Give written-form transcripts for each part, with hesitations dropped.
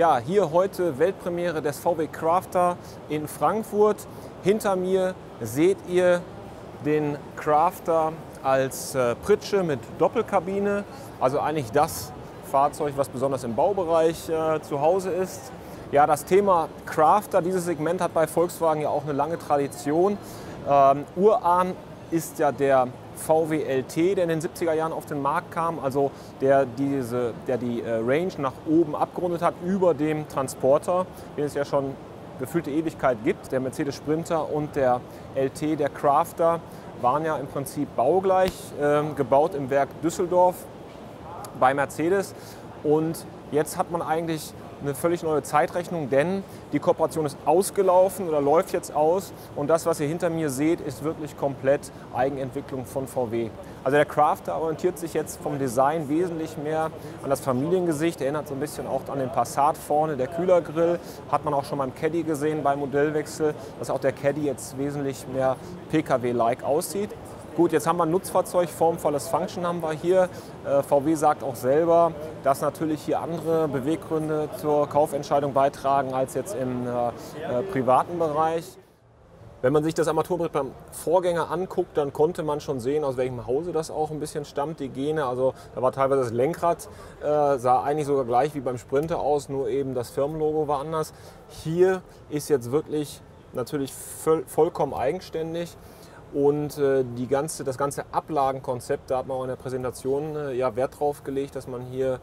Ja, hier heute Weltpremiere des VW Crafter in Frankfurt. Hinter mir seht ihr den Crafter als Pritsche mit Doppelkabine. Also eigentlich das Fahrzeug, was besonders im Baubereich zu Hause ist. Ja, das Thema Crafter, dieses Segment hat bei Volkswagen ja auch eine lange Tradition. Urahn ist ja der VW LT, der in den 70er Jahren auf den Markt kam, also der die Range nach oben abgerundet hat über dem Transporter, den es ja schon gefühlte Ewigkeit gibt. Der Mercedes Sprinter und der LT, der Crafter, waren ja im Prinzip baugleich, gebaut im Werk Düsseldorf bei Mercedes. Und jetzt hat man eigentlich eine völlig neue Zeitrechnung, denn die Kooperation ist ausgelaufen oder läuft jetzt aus. Und das, was ihr hinter mir seht, ist wirklich komplett Eigenentwicklung von VW. Also der Crafter orientiert sich jetzt vom Design wesentlich mehr an das Familiengesicht. Erinnert so ein bisschen auch an den Passat vorne, der Kühlergrill. Hat man auch schon beim Caddy gesehen beim Modellwechsel, dass auch der Caddy jetzt wesentlich mehr PKW-like aussieht. Gut, jetzt haben wir ein Nutzfahrzeug, formvolles Function haben wir hier. VW sagt auch selber, dass natürlich hier andere Beweggründe zur Kaufentscheidung beitragen als jetzt im privaten Bereich. Wenn man sich das Armaturenbrett beim Vorgänger anguckt, dann konnte man schon sehen, aus welchem Hause das auch ein bisschen stammt, die Gene. Also da war teilweise das Lenkrad, sah eigentlich sogar gleich wie beim Sprinter aus, nur eben das Firmenlogo war anders. Hier ist jetzt wirklich natürlich vollkommen eigenständig. Und das ganze Ablagenkonzept, da hat man auch in der Präsentation ja Wert drauf gelegt, dass man hier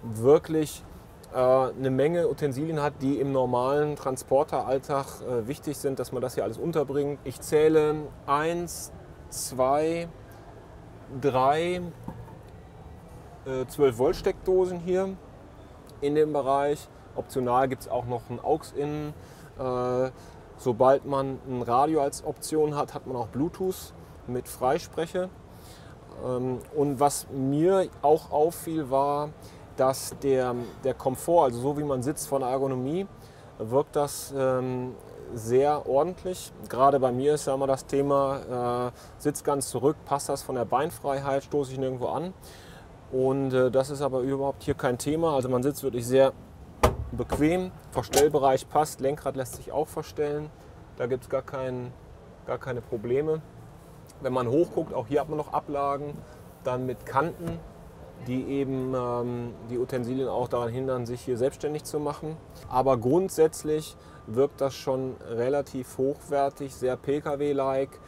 wirklich eine Menge Utensilien hat, die im normalen Transporteralltag wichtig sind, dass man das hier alles unterbringt. Ich zähle 1, 2, 3, 12 Volt Steckdosen hier in dem Bereich. Optional gibt es auch noch ein AUX-In. Sobald man ein Radio als Option hat, hat man auch Bluetooth mit Freispreche. Und was mir auch auffiel, war, dass der Komfort, also so wie man sitzt von der Ergonomie, wirkt das sehr ordentlich. Gerade bei mir ist ja immer das Thema, Sitz ganz zurück, passt das von der Beinfreiheit, stoße ich nirgendwo an. Und das ist aber überhaupt hier kein Thema. Also man sitzt wirklich sehr bequem, Verstellbereich passt, Lenkrad lässt sich auch verstellen, da gibt es gar keine Probleme. Wenn man hochguckt, auch hier hat man noch Ablagen, dann mit Kanten, die eben die Utensilien auch daran hindern, sich hier selbstständig zu machen. Aber grundsätzlich wirkt das schon relativ hochwertig, sehr PKW-like.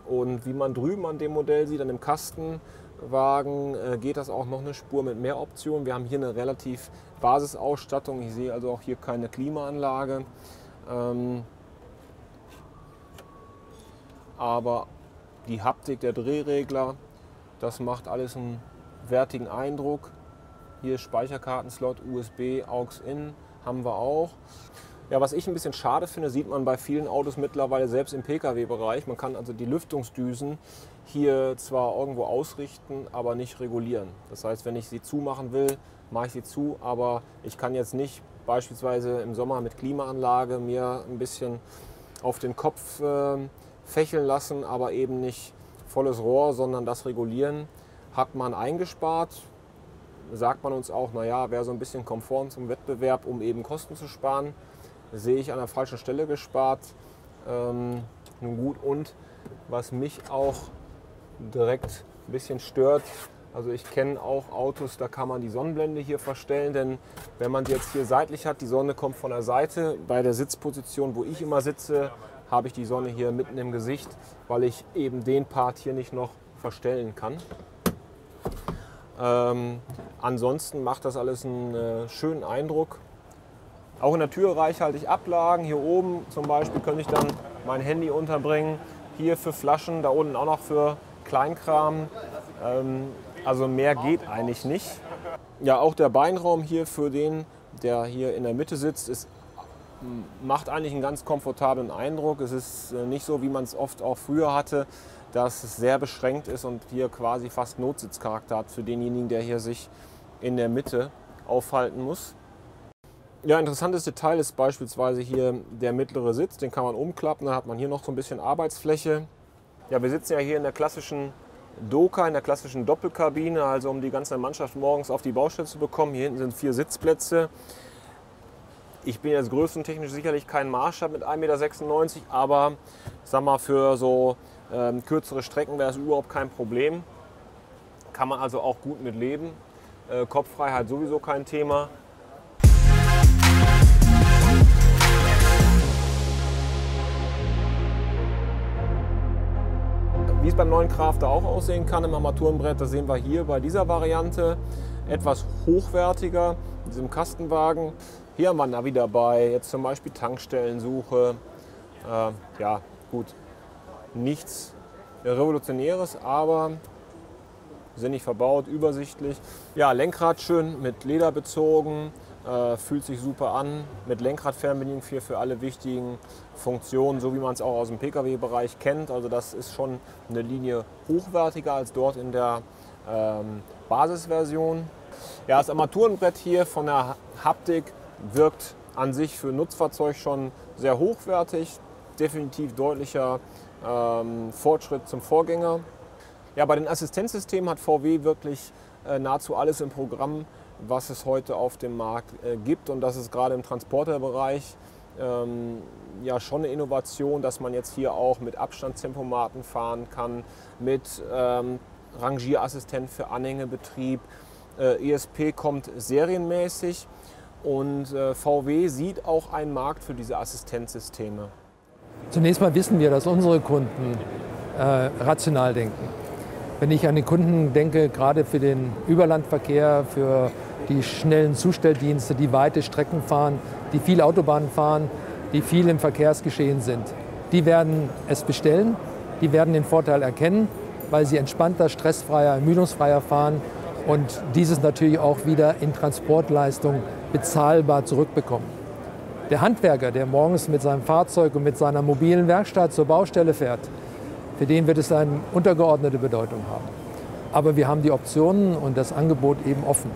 Und wie man drüben an dem Modell sieht, an dem Kastenwagen, geht das auch noch eine Spur mit mehr Optionen. Wir haben hier eine relativ Basisausstattung. Ich sehe also auch hier keine Klimaanlage. Aber die Haptik der Drehregler, das macht alles einen wertigen Eindruck. Hier Speicherkartenslot, USB, AUX-In haben wir auch. Ja, was ich ein bisschen schade finde, sieht man bei vielen Autos mittlerweile selbst im Pkw-Bereich. Man kann also die Lüftungsdüsen hier zwar irgendwo ausrichten, aber nicht regulieren. Das heißt, wenn ich sie zumachen will, mache ich sie zu, aber ich kann jetzt nicht beispielsweise im Sommer mit Klimaanlage mir ein bisschen auf den Kopf fächeln lassen, aber eben nicht volles Rohr, sondern das regulieren. Hat man eingespart, sagt man uns auch, naja, wäre so ein bisschen Komfort zum Wettbewerb, um eben Kosten zu sparen. Sehe ich an der falschen Stelle gespart. Nun gut, und was mich auch direkt ein bisschen stört, also ich kenne auch Autos, da kann man die Sonnenblende hier verstellen, denn wenn man sie jetzt hier seitlich hat, die Sonne kommt von der Seite, bei der Sitzposition, wo ich immer sitze, habe ich die Sonne hier mitten im Gesicht, weil ich eben den Part hier nicht noch verstellen kann. Ansonsten macht das alles einen schönen Eindruck. Auch in der Tür reichhaltig Ablagen. Hier oben zum Beispiel könnte ich dann mein Handy unterbringen. Hier für Flaschen, da unten auch noch für Kleinkram. Also mehr geht eigentlich nicht. Ja, auch der Beinraum hier für den, der hier in der Mitte sitzt, macht eigentlich einen ganz komfortablen Eindruck. Es ist nicht so, wie man es oft auch früher hatte, dass es sehr beschränkt ist und hier quasi fast Notsitzcharakter hat für denjenigen, der hier sich in der Mitte aufhalten muss. Ja, interessantes Detail ist beispielsweise hier der mittlere Sitz, den kann man umklappen, dann hat man hier noch so ein bisschen Arbeitsfläche. Ja, wir sitzen ja hier in der klassischen Doka, in der klassischen Doppelkabine, also um die ganze Mannschaft morgens auf die Baustelle zu bekommen. Hier hinten sind 4 Sitzplätze. Ich bin jetzt größentechnisch sicherlich kein Maßstab mit 1,96 m, aber sag mal, für so kürzere Strecken wäre es überhaupt kein Problem. Kann man also auch gut mit leben. Kopffreiheit sowieso kein Thema. Wie es beim neuen Crafter auch aussehen kann im Armaturenbrett, das sehen wir hier bei dieser Variante. Etwas hochwertiger, in diesem Kastenwagen. Hier haben wir Navi dabei, jetzt zum Beispiel Tankstellensuche. Ja, gut, nichts Revolutionäres, aber sinnig verbaut, übersichtlich. Ja, Lenkrad schön mit Leder bezogen, fühlt sich super an. Mit Lenkradfernbedienung für alle wichtigen Funktionen, so wie man es auch aus dem Pkw-Bereich kennt. Also das ist schon eine Linie hochwertiger als dort in der Basisversion. Ja, das Armaturenbrett hier von der Haptik wirkt an sich für ein Nutzfahrzeug schon sehr hochwertig. Definitiv deutlicher Fortschritt zum Vorgänger. Ja, bei den Assistenzsystemen hat VW wirklich nahezu alles im Programm, was es heute auf dem Markt gibt. Und das ist gerade im Transporterbereich ja schon eine Innovation, dass man jetzt hier auch mit Abstandstempomaten fahren kann, mit Rangierassistent für Anhängebetrieb. ESP kommt serienmäßig und VW sieht auch einen Markt für diese Assistenzsysteme. Zunächst mal wissen wir, dass unsere Kunden rational denken. Wenn ich an den Kunden denke, gerade für den Überlandverkehr, für die schnellen Zustelldienste, die weite Strecken fahren, die viel Autobahn fahren, die viel im Verkehrsgeschehen sind, die werden es bestellen, die werden den Vorteil erkennen, weil sie entspannter, stressfreier, ermüdungsfreier fahren und dieses natürlich auch wieder in Transportleistung bezahlbar zurückbekommen. Der Handwerker, der morgens mit seinem Fahrzeug und mit seiner mobilen Werkstatt zur Baustelle fährt, für den wird es eine untergeordnete Bedeutung haben. Aber wir haben die Optionen und das Angebot eben offen.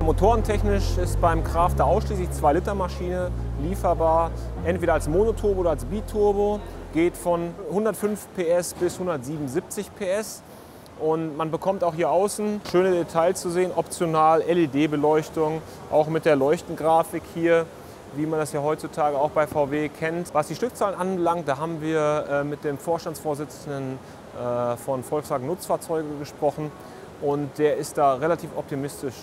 Motorentechnisch ist beim Crafter ausschließlich 2-Liter-Maschine lieferbar, entweder als Monoturbo oder als Biturbo, geht von 105 PS bis 177 PS. Und man bekommt auch hier außen schöne Details zu sehen, optional LED-Beleuchtung, auch mit der Leuchtengrafik hier, wie man das ja heutzutage auch bei VW kennt. Was die Stückzahlen anbelangt, da haben wir mit dem Vorstandsvorsitzenden von Volkswagen Nutzfahrzeuge gesprochen und der ist da relativ optimistisch.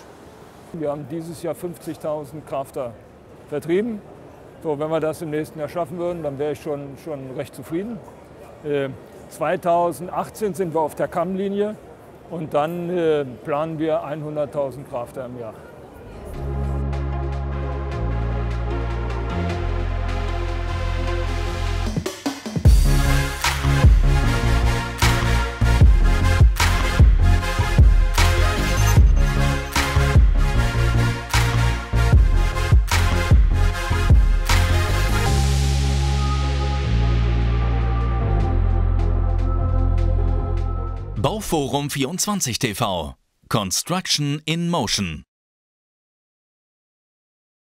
Wir haben dieses Jahr 50.000 Crafter vertrieben. So, wenn wir das im nächsten Jahr schaffen würden, dann wäre ich schon recht zufrieden. 2018 sind wir auf der Kammlinie und dann planen wir 100.000 Crafter im Jahr. Bauforum 24 TV. Construction in Motion.